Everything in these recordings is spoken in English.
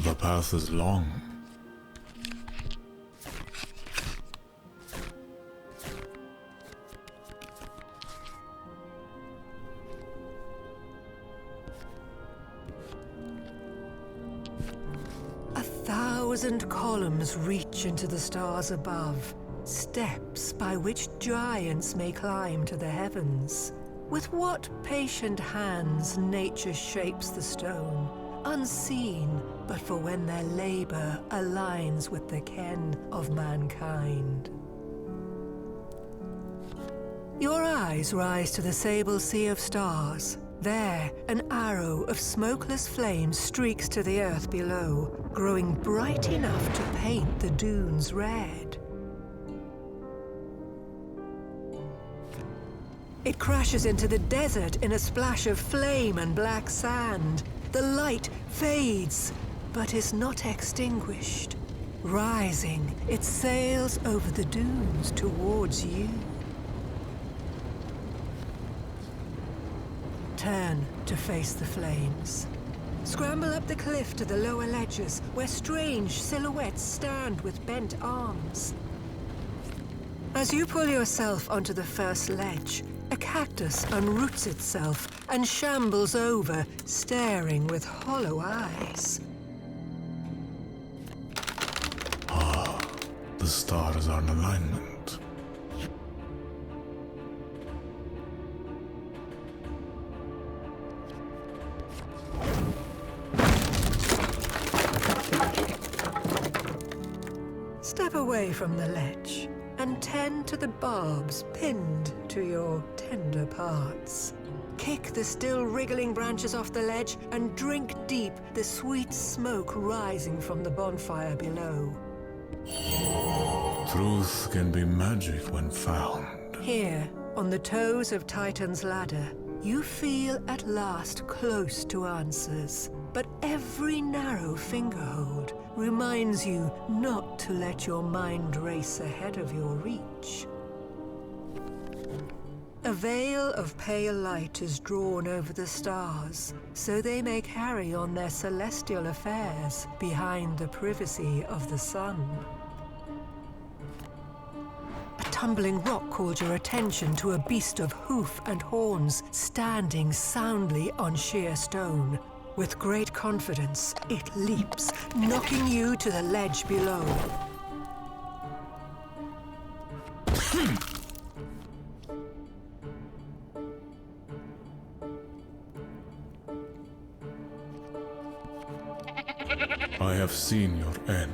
The path is long. A thousand columns reach into the stars above, steps by which giants may climb to the heavens. With what patient hands nature shapes the stone, unseen, but for when their labor aligns with the ken of mankind. Your eyes rise to the sable sea of stars. There, an arrow of smokeless flame streaks to the earth below, growing bright enough to paint the dunes red. It crashes into the desert in a splash of flame and black sand. The light fades, but is not extinguished. Rising, it sails over the dunes towards you. Turn to face the flames. Scramble up the cliff to the lower ledges, where strange silhouettes stand with bent arms. As you pull yourself onto the first ledge, a cactus unroots itself and shambles over, staring with hollow eyes. The stars are in alignment. Step away from the ledge and tend to the barbs pinned to your tender parts. Kick the still wriggling branches off the ledge and drink deep the sweet smoke rising from the bonfire below. Truth can be magic when found. Here, on the toes of Titan's ladder, you feel at last close to answers. But every narrow fingerhold reminds you not to let your mind race ahead of your reach. A veil of pale light is drawn over the stars, so they may carry on their celestial affairs behind the privacy of the sun. A tumbling rock calls your attention to a beast of hoof and horns standing soundly on sheer stone. With great confidence, it leaps, knocking you to the ledge below. I have seen your end.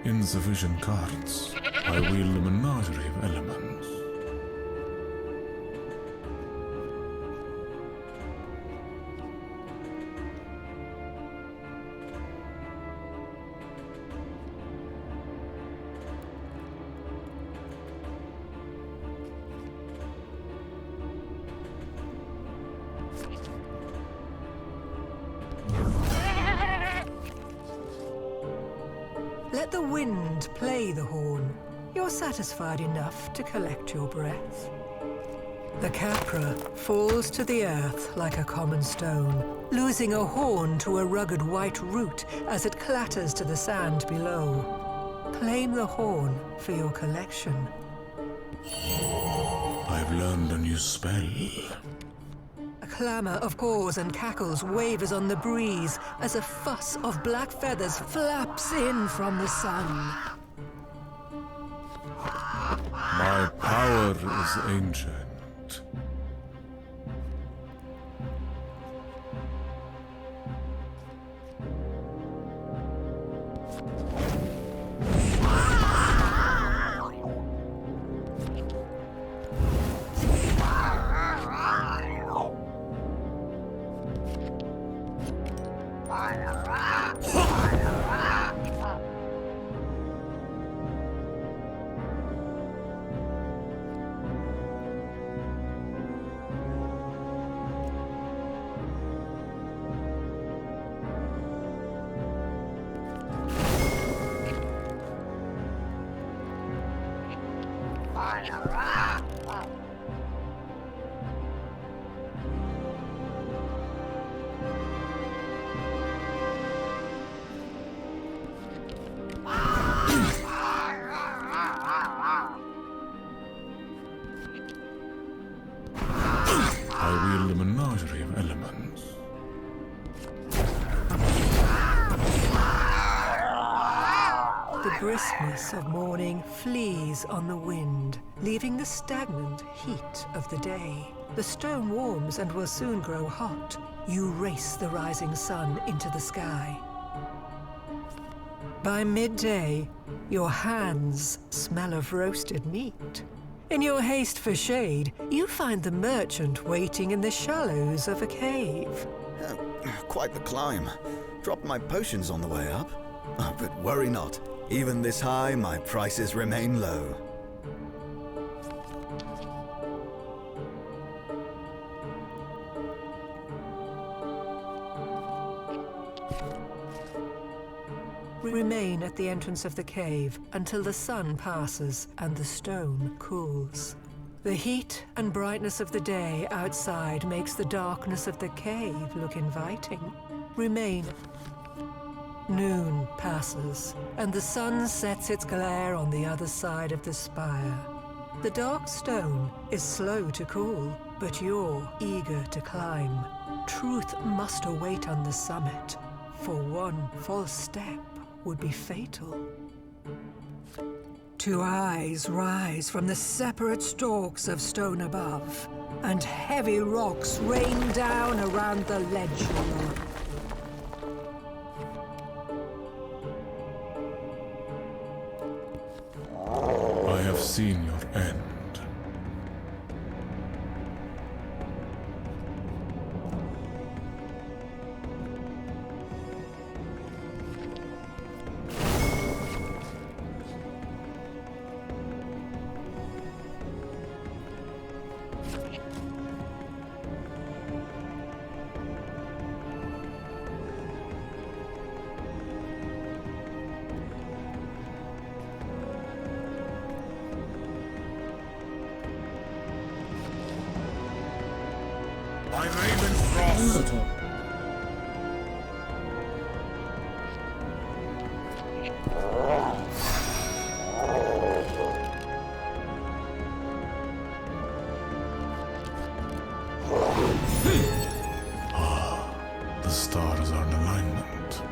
Insufficient cards. I wield a menagerie of elements. Let the wind play the horn. You're satisfied enough to collect your breath. The Capra falls to the earth like a common stone, losing a horn to a rugged white root as it clatters to the sand below. Claim the horn for your collection. I've learned a new spell. A clamor of caws and cackles wavers on the breeze as a fuss of black feathers flaps in from the sun. My power is ancient. briskness of morning flees on the wind, leaving the stagnant heat of the day. The stone warms and will soon grow hot. You race the rising sun into the sky. By midday, your hands smell of roasted meat. In your haste for shade, you find the merchant waiting in the shallows of a cave. Quite the climb. Dropped my potions on the way up. But worry not. Even this high, my prices remain low. Remain at the entrance of the cave until the sun passes and the stone cools. The heat and brightness of the day outside makes the darkness of the cave look inviting. Remain. Noon passes, and the sun sets its glare on the other side of the spire. The dark stone is slow to cool, but you're eager to climb. Truth must await on the summit, for one false step would be fatal. Two eyes rise from the separate stalks of stone above, and heavy rocks rain down around the ledge below. I have seen your end. By Raven's Frost! The stars are in alignment.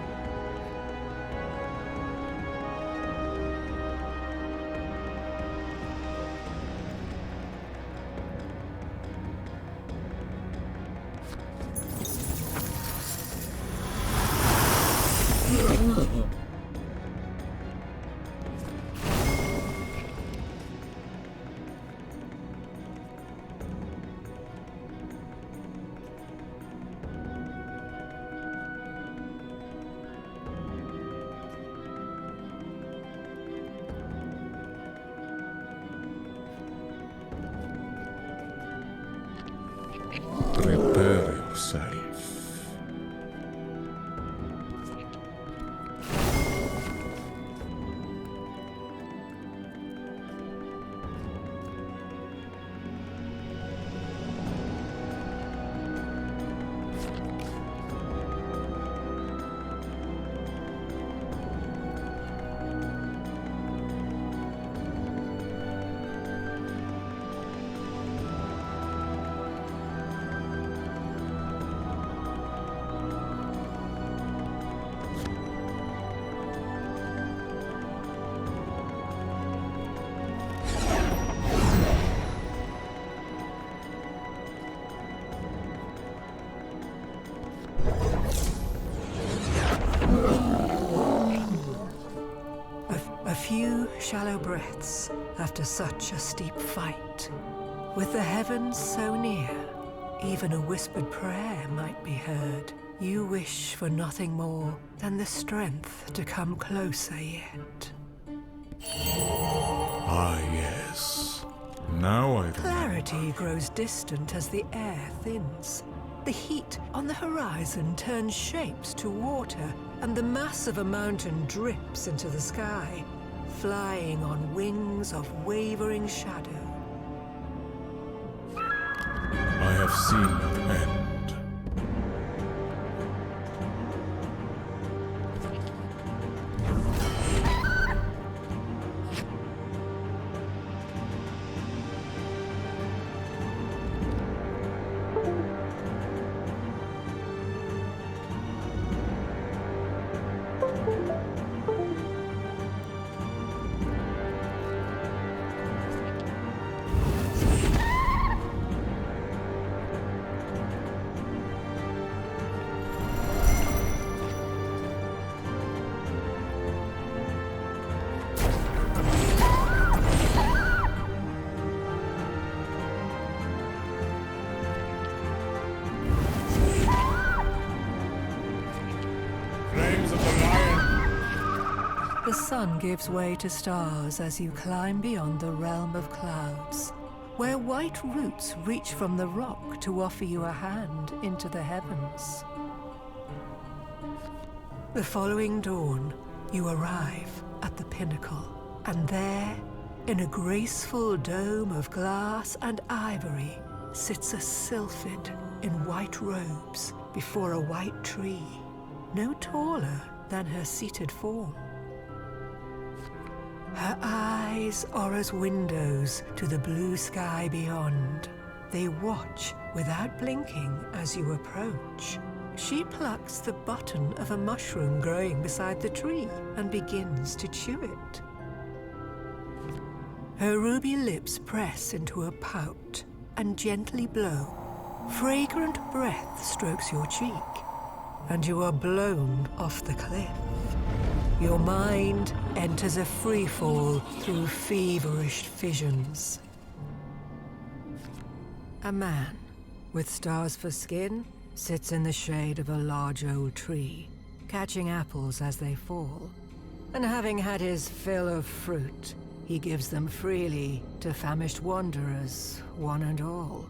Prepare yourself. A few shallow breaths after such a steep fight. With the heavens so near, even a whispered prayer might be heard. You wish for nothing more than the strength to come closer yet. Ah, yes. Now I remember. Clarity grows distant as the air thins. The heat on the horizon turns shapes to water, and the mass of a mountain drips into the sky, flying on wings of wavering shadow. I have seen your end. The sun gives way to stars as you climb beyond the realm of clouds, where white roots reach from the rock to offer you a hand into the heavens. The following dawn, you arrive at the pinnacle, and there, in a graceful dome of glass and ivory, sits a sylphid in white robes before a white tree, no taller than her seated form. Her eyes are as windows to the blue sky beyond. They watch without blinking as you approach. She plucks the button of a mushroom growing beside the tree and begins to chew it. Her ruby lips press into a pout and gently blow. Fragrant breath strokes your cheek, and you are blown off the cliff. Your mind enters a free fall through feverish visions. A man with stars for skin sits in the shade of a large old tree, catching apples as they fall. And having had his fill of fruit, he gives them freely to famished wanderers, one and all.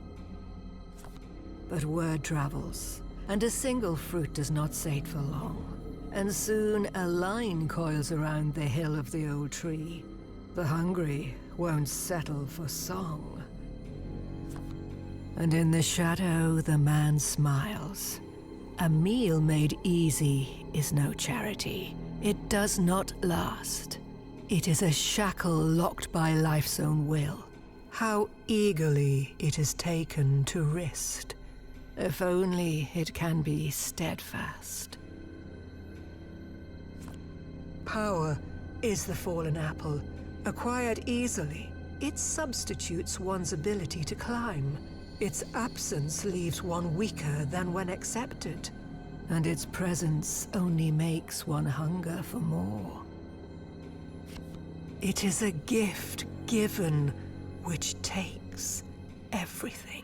But word travels, and a single fruit does not sate for long. And soon a line coils around the hill of the old tree. The hungry won't settle for song. And in the shadow the man smiles. A meal made easy is no charity. It does not last. It is a shackle locked by life's own will. How eagerly it is taken to wrist. If only it can be steadfast. Power is the fallen apple, acquired easily. It substitutes one's ability to climb. Its absence leaves one weaker than when accepted, and its presence only makes one hunger for more. It is a gift given which takes everything.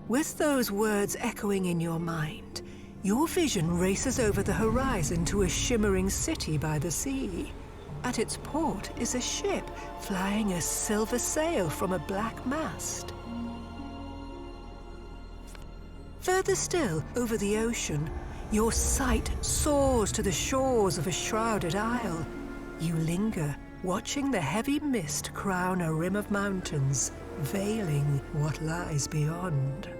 With those words echoing in your mind, your vision races over the horizon to a shimmering city by the sea. At its port is a ship flying a silver sail from a black mast. Further still, over the ocean, your sight soars to the shores of a shrouded isle. You linger, watching the heavy mist crown a rim of mountains, veiling what lies beyond.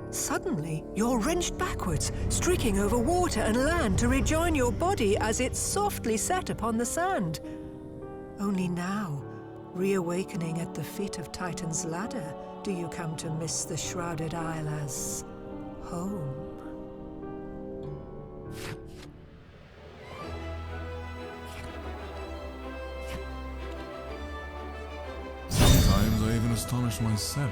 Suddenly, you're wrenched backwards, streaking over water and land to rejoin your body as it softly set upon the sand. Only now, reawakening at the feet of Titan's ladder, do you come to miss the shrouded isle as home. Sometimes I even astonish myself.